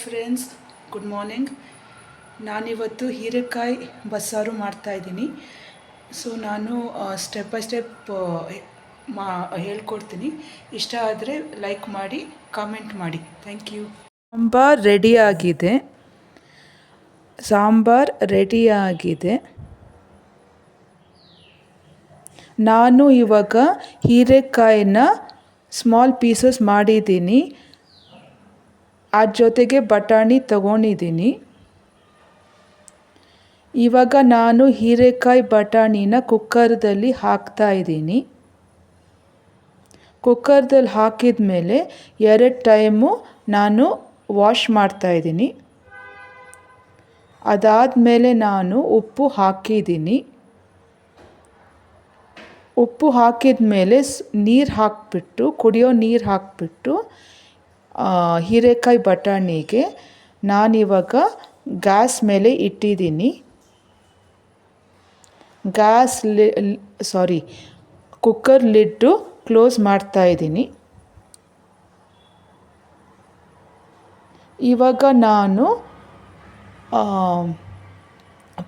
Friends, good morning. ನಾನಿವತ್ತು ಹೀರೆಕಾಯಿ ಬಸ್ಸಾರು ಮಾಡ್ತಾಯಿದ್ದೀನಿ. ಸೊ ನಾನು ಸ್ಟೆಪ್ ಬೈ ಸ್ಟೆಪ್ ಹೇಳ್ಕೊಡ್ತೀನಿ. ಇಷ್ಟ ಆದರೆ ಲೈಕ್ ಮಾಡಿ, ಕಾಮೆಂಟ್ ಮಾಡಿ. Thank you. ಸಾಂಬಾರ್ ರೆಡಿಯಾಗಿದೆ. ನಾನು ಇವಾಗ ಹೀರೆಕಾಯಿನ ಸ್ಮಾಲ್ ಪೀಸಸ್ ಮಾಡಿದ್ದೀನಿ. ಅದ್ರ ಜೊತೆಗೆ ಬಟಾಣಿ ತಗೊಂಡಿದ್ದೀನಿ. ಇವಾಗ ನಾನು ಹೀರೆಕಾಯಿ ಬಟಾಣಿನ ಕುಕ್ಕರ್ದಲ್ಲಿ ಹಾಕ್ತಾಯಿದ್ದೀನಿ. ಕುಕ್ಕರ್ದಲ್ಲಿ ಹಾಕಿದ ಮೇಲೆ 2 ಟೈಮು ನಾನು ವಾಶ್ ಮಾಡ್ತಾಯಿದ್ದೀನಿ. ಅದಾದಮೇಲೆ ನಾನು ಉಪ್ಪು ಹಾಕಿದ್ದೀನಿ. ಉಪ್ಪು ಹಾಕಿದ ಮೇಲೆ ಕುಡಿಯೋ ನೀರು ಹಾಕಿಬಿಟ್ಟು ಹೀರೆಕಾಯಿ ಬಟಾಣಿಗೆ ನಾನಿವಾಗ ಗ್ಯಾಸ್ ಮೇಲೆ ಇಟ್ಟಿದ್ದೀನಿ. ಕುಕ್ಕರ್ ಲಿಡ್ಡು ಕ್ಲೋಸ್ ಮಾಡ್ತಾಯಿದ್ದೀನಿ. ಇವಾಗ ನಾನು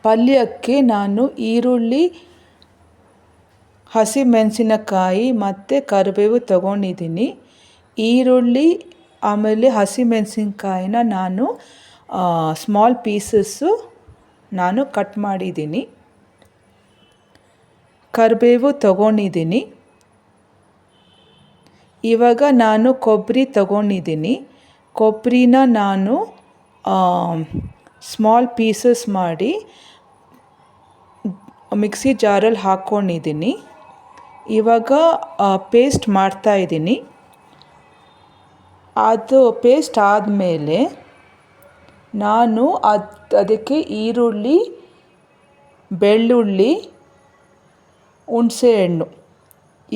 ಪಲ್ಯಕ್ಕೆ ಈರುಳ್ಳಿ, ಹಸಿಮೆಣಸಿನಕಾಯಿ ಮತ್ತು ಕರಿಬೇವು ತಗೊಂಡಿದ್ದೀನಿ. ಈರುಳ್ಳಿ ಆಮೇಲೆ ಹಸಿಮೆಣಸಿನಕಾಯಿನ ನಾನು ಸ್ಮಾಲ್ ಪೀಸಸ್ಸು ಕಟ್ ಮಾಡಿದ್ದೀನಿ. ಕರಿಬೇವು ತಗೊಂಡಿದ್ದೀನಿ. ಇವಾಗ ನಾನು ಕೊಬ್ಬರಿ ತಗೊಂಡಿದ್ದೀನಿ. ಕೊಬ್ಬರಿನ ನಾನು ಸ್ಮಾಲ್ ಪೀಸಸ್ ಮಾಡಿ ಮಿಕ್ಸಿ ಜಾರಲ್ಲಿ ಹಾಕ್ಕೊಂಡಿದ್ದೀನಿ. ಇವಾಗ ಪೇಸ್ಟ್ ಮಾಡ್ತಾಯಿದ್ದೀನಿ. ಅದು ಪೇಸ್ಟ್ ಆದಮೇಲೆ ನಾನು ಅದಕ್ಕೆ ಈರುಳ್ಳಿ, ಬೆಳ್ಳುಳ್ಳಿ, ಹುಣಸೆಹಣ್ಣು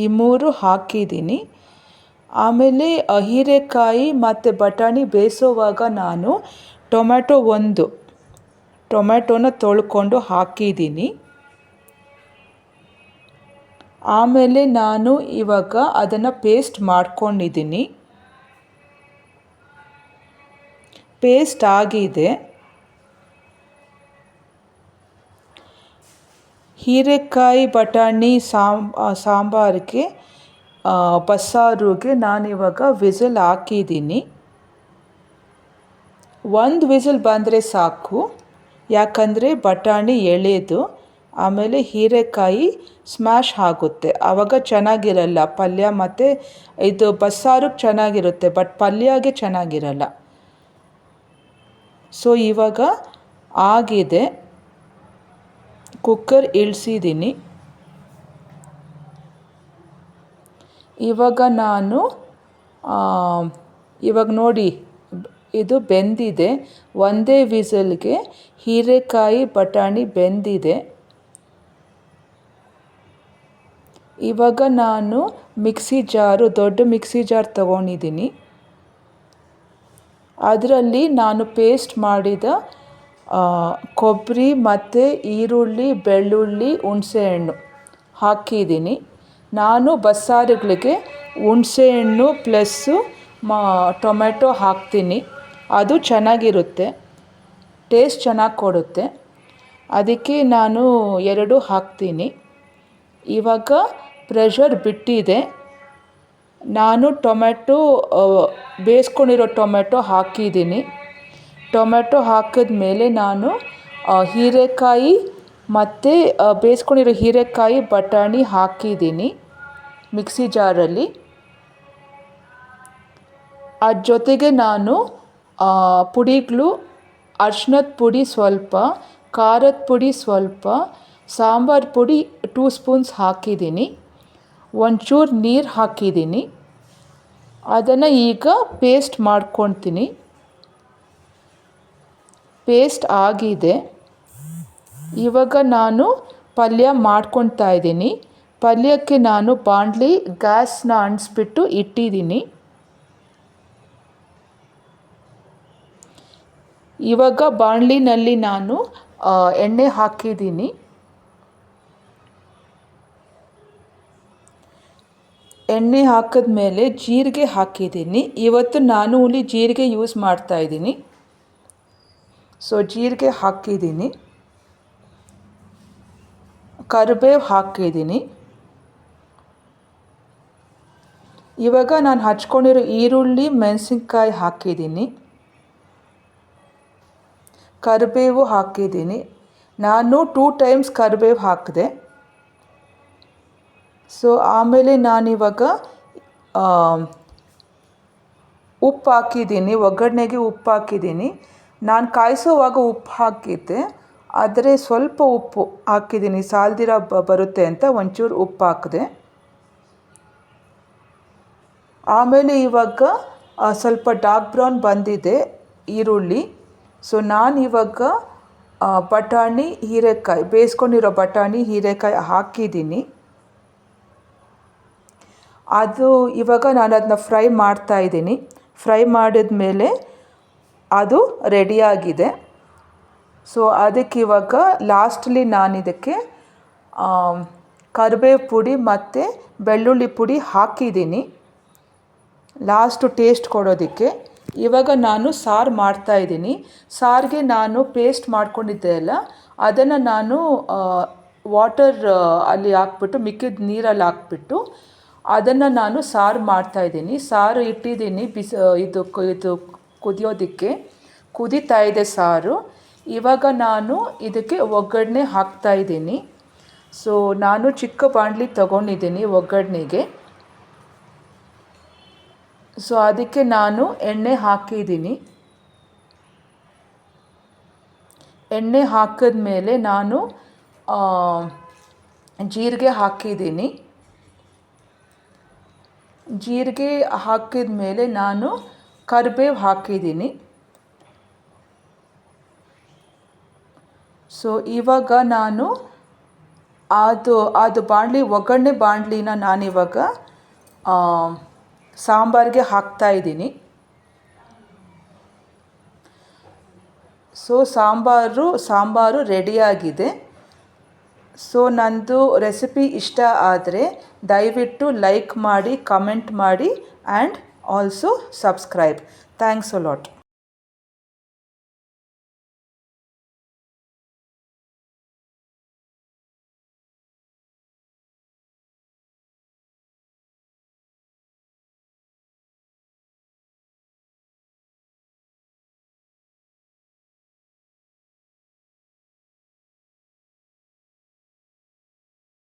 ಈ 3 ಹಾಕಿದ್ದೀನಿ. ಆಮೇಲೆ ಹೀರೆಕಾಯಿ ಮತ್ತು ಬಟಾಣಿ ಬೇಯಿಸೋವಾಗ ನಾನು ಟೊಮ್ಯಾಟೋನ ತೊಳ್ಕೊಂಡು ಹಾಕಿದ್ದೀನಿ. ಆಮೇಲೆ ನಾನು ಇವಾಗ ಅದನ್ನು ಪೇಸ್ಟ್ ಮಾಡ್ಕೊಂಡಿದ್ದೀನಿ. ಪೇಸ್ಟ್ ಆಗಿದೆ. ಹೀರೆಕಾಯಿ ಬಟಾಣಿ ಸಾಂಬಾರಿಗೆ ಬಸ್ಸಾರಿಗೆ ನಾನಿವಾಗ ವಿಸಿಲ್ ಹಾಕಿದ್ದೀನಿ. 1 ವಿಸಿಲ್ ಬಂದರೆ ಸಾಕು. ಯಾಕಂದರೆ ಬಟಾಣಿ ಎಳೆದು ಆಮೇಲೆ ಹೀರೆಕಾಯಿ ಸ್ಮ್ಯಾಶ್ ಆಗುತ್ತೆ. ಆವಾಗ ಚೆನ್ನಾಗಿರಲ್ಲ ಪಲ್ಯ, ಮತ್ತು ಇದು ಬಸ್ಸಾರಿಗೆ ಚೆನ್ನಾಗಿರುತ್ತೆ, ಬಟ್ ಪಲ್ಯಗೆ ಚೆನ್ನಾಗಿರಲ್ಲ. ಸೊ ಇವಾಗ ಆಗಿದೆ. ಕುಕ್ಕರ್ ಇಳಿಸಿದ್ದೀನಿ. ಇವಾಗ ನೋಡಿ, ಇದು ಬೆಂದಿದೆ. ಒಂದೇ ವಿಸಲ್ಗೆ ಹೀರೆಕಾಯಿ ಬಟಾಣಿ ಬೆಂದಿದೆ. ಇವಾಗ ನಾನು ದೊಡ್ಡ ಮಿಕ್ಸಿ ಜಾರ್ ತಗೊಂಡಿದ್ದೀನಿ. ಅದರಲ್ಲಿ ನಾನು ಪೇಸ್ಟ್ ಮಾಡಿದ ಕೊಬ್ಬರಿ ಮತ್ತು ಈರುಳ್ಳಿ, ಬೆಳ್ಳುಳ್ಳಿ, ಹುಣಸೆಹಣ್ಣು ಹಾಕಿದ್ದೀನಿ. ನಾನು ಬಸ್ಸಾರುಗಳಿಗೆ ಹುಣಸೆಹಣ್ಣು ಪ್ಲಸ್ಸು ಟೊಮೆಟೊ ಹಾಕ್ತೀನಿ. ಅದು ಚೆನ್ನಾಗಿರುತ್ತೆ, ಟೇಸ್ಟ್ ಚೆನ್ನಾಗಿ ಕೊಡುತ್ತೆ. ಅದಕ್ಕೆ ನಾನು 2 ಹಾಕ್ತೀನಿ. ಇವಾಗ ಪ್ರೆಷರ್ ಬಿಟ್ಟಿದೆ. ನಾನು ಬೇಯಿಸ್ಕೊಂಡಿರೋ ಟೊಮೆಟೊ ಹಾಕಿದ್ದೀನಿ. ಟೊಮೆಟೊ ಹಾಕಿದ ಮೇಲೆ ನಾನು ಹೀರೆಕಾಯಿ ಮತ್ತು ಬೇಯಿಸ್ಕೊಂಡಿರೋ ಹೀರೆಕಾಯಿ ಬಟಾಣಿ ಹಾಕಿದ್ದೀನಿ ಮಿಕ್ಸಿ ಜಾರಲ್ಲಿ. ಅದ್ರ ಜೊತೆಗೆ ನಾನು ಪುಡಿಗಳು, ಅರಿಶಿನದ ಪುಡಿ ಸ್ವಲ್ಪ, ಖಾರದ ಪುಡಿ ಸ್ವಲ್ಪ, ಸಾಂಬಾರು ಪುಡಿ 2 ಸ್ಪೂನ್ಸ್ ಹಾಕಿದ್ದೀನಿ. ಒಂಚೂರು ನೀರು ಹಾಕಿದ್ದೀನಿ. ಅದನ್ನು ಈಗ ಪೇಸ್ಟ್ ಮಾಡ್ಕೊತೀನಿ. ಪೇಸ್ಟ್ ಆಗಿದೆ. ಇವಾಗ ನಾನು ಪಲ್ಯ ಮಾಡ್ಕೊತಾ ಇದ್ದೀನಿ. ಪಲ್ಯಕ್ಕೆ ನಾನು ಗ್ಯಾಸ್ನ ಅಂಟಿಸ್ಬಿಟ್ಟು ಇಟ್ಟಿದ್ದೀನಿ. ಇವಾಗ ಬಾಣಲಿನಲ್ಲಿ ನಾನು ಎಣ್ಣೆ ಹಾಕಿದ್ದೀನಿ. ಎಣ್ಣೆ ಹಾಕಿದ್ಮೇಲೆ ಜೀರಿಗೆ ಹಾಕಿದ್ದೀನಿ. ಇವತ್ತು ನಾನು ಜೀರಿಗೆ ಯೂಸ್ ಮಾಡ್ತಾಯಿದ್ದೀನಿ. ಸೊ ಜೀರಿಗೆ ಹಾಕಿದ್ದೀನಿ, ಕರಿಬೇವು ಹಾಕಿದ್ದೀನಿ. ಇವಾಗ ನಾನು ಹಚ್ಕೊಂಡಿರೋ ಈರುಳ್ಳಿ ಮೆಣಸಿನ್ಕಾಯಿ ಹಾಕಿದ್ದೀನಿ, ಕರಿಬೇವು ಹಾಕಿದ್ದೀನಿ. ನಾನು 2 ಟೈಮ್ಸ್ ಕರಿಬೇವು ಹಾಕಿದೆ. ಸೊ ಆಮೇಲೆ ನಾನಿವಾಗ ಉಪ್ಪು ಹಾಕಿದ್ದೀನಿ, ಒಗ್ಗರಣೆಗೆ ಉಪ್ಪು ಹಾಕಿದ್ದೀನಿ. ನಾನು ಕಾಯಿಸೋವಾಗ ಉಪ್ಪು ಹಾಕಿದ್ದೆ, ಆದರೆ ಸ್ವಲ್ಪ ಉಪ್ಪು ಹಾಕಿದ್ದೀನಿ, ಸಾಲ್ದಿರ ಬರುತ್ತೆ ಅಂತ ಒಂಚೂರು ಉಪ್ಪು ಹಾಕಿದೆ. ಆಮೇಲೆ ಇವಾಗ ಸ್ವಲ್ಪ ಡಾರ್ಕ್ ಬ್ರೌನ್ ಬಂದಿದೆ ಈರುಳ್ಳಿ. ಸೊ ನಾನಿವಾಗ ಬಟಾಣಿ ಹೀರೆಕಾಯಿ, ಬೇಯಿಸ್ಕೊಂಡಿರೋ ಬಟಾಣಿ ಹೀರೆಕಾಯಿ ಹಾಕಿದ್ದೀನಿ. ಅದು ಇವಾಗ ನಾನು ಅದನ್ನ ಫ್ರೈ ಮಾಡ್ತಾಯಿದ್ದೀನಿ. ಫ್ರೈ ಮಾಡಿದ ಮೇಲೆ ಅದು ರೆಡಿಯಾಗಿದೆ. ಸೊ ಅದಕ್ಕೆ ಇವಾಗ ಲಾಸ್ಟಲ್ಲಿ ನಾನು ಇದಕ್ಕೆ ಕರಿಬೇವು ಪುಡಿ ಮತ್ತು ಬೆಳ್ಳುಳ್ಳಿ ಪುಡಿ ಹಾಕಿದ್ದೀನಿ ಲಾಸ್ಟು ಟೇಸ್ಟ್ ಕೊಡೋದಕ್ಕೆ. ಇವಾಗ ನಾನು ಸಾರು ಮಾಡ್ತಾಯಿದ್ದೀನಿ. ಸಾರಿಗೆ ನಾನು ಪೇಸ್ಟ್ ಮಾಡ್ಕೊಂಡಿದ್ದೆ ಅಲ್ಲ, ಅದನ್ನು ನಾನು ವಾಟರ್ ಅಲ್ಲಿ ಹಾಕ್ಬಿಟ್ಟು, ಮಿಕ್ಕಿದ ನೀರಲ್ಲಿ ಹಾಕ್ಬಿಟ್ಟು ಅದನ್ನು ನಾನು ಸಾರು ಮಾಡ್ತಾಯಿದ್ದೀನಿ. ಸಾರು ಇಟ್ಟಿದ್ದೀನಿ ಇದು ಕುದಿಯೋದಕ್ಕೆ. ಕುದೀತಾ ಇದೆ ಸಾರು. ಇವಾಗ ನಾನು ಇದಕ್ಕೆ ಒಗ್ಗರಣೆ ಹಾಕ್ತಾಯಿದ್ದೀನಿ. ಸೊ ನಾನು ಚಿಕ್ಕ ಬಾಣಲಿ ತೊಗೊಂಡಿದ್ದೀನಿ ಒಗ್ಗರಣೆಗೆ. ಸೊ ಅದಕ್ಕೆ ನಾನು ಎಣ್ಣೆ ಹಾಕಿದ್ದೀನಿ. ಎಣ್ಣೆ ಹಾಕಿದ ಮೇಲೆ ನಾನು ಜೀರಿಗೆ ಹಾಕಿದ್ದೀನಿ. ಜೀರಿಗೆ ಹಾಕಿದ ಮೇಲೆ ನಾನು ಕರಿಬೇವು ಹಾಕಿದ್ದೀನಿ. ಸೊ ಇವಾಗ ನಾನು ಅದು ಬಾಣಲಿ, ಒಗ್ಗರಣೆ ಬಾಣಲಿನ ನಾನಿವಾಗ ಸಾಂಬಾರಿಗೆ ಹಾಕ್ತಾಯಿದ್ದೀನಿ. ಸೊ ಸಾಂಬಾರು ರೆಡಿಯಾಗಿದೆ. ಸೊ ನನ್ನದು ರೆಸಿಪಿ ಇಷ್ಟ ಆದರೆ ದಯವಿಟ್ಟು ಲೈಕ್ ಮಾಡಿ, ಕಮೆಂಟ್ ಮಾಡಿ and also subscribe. Thanks a lot.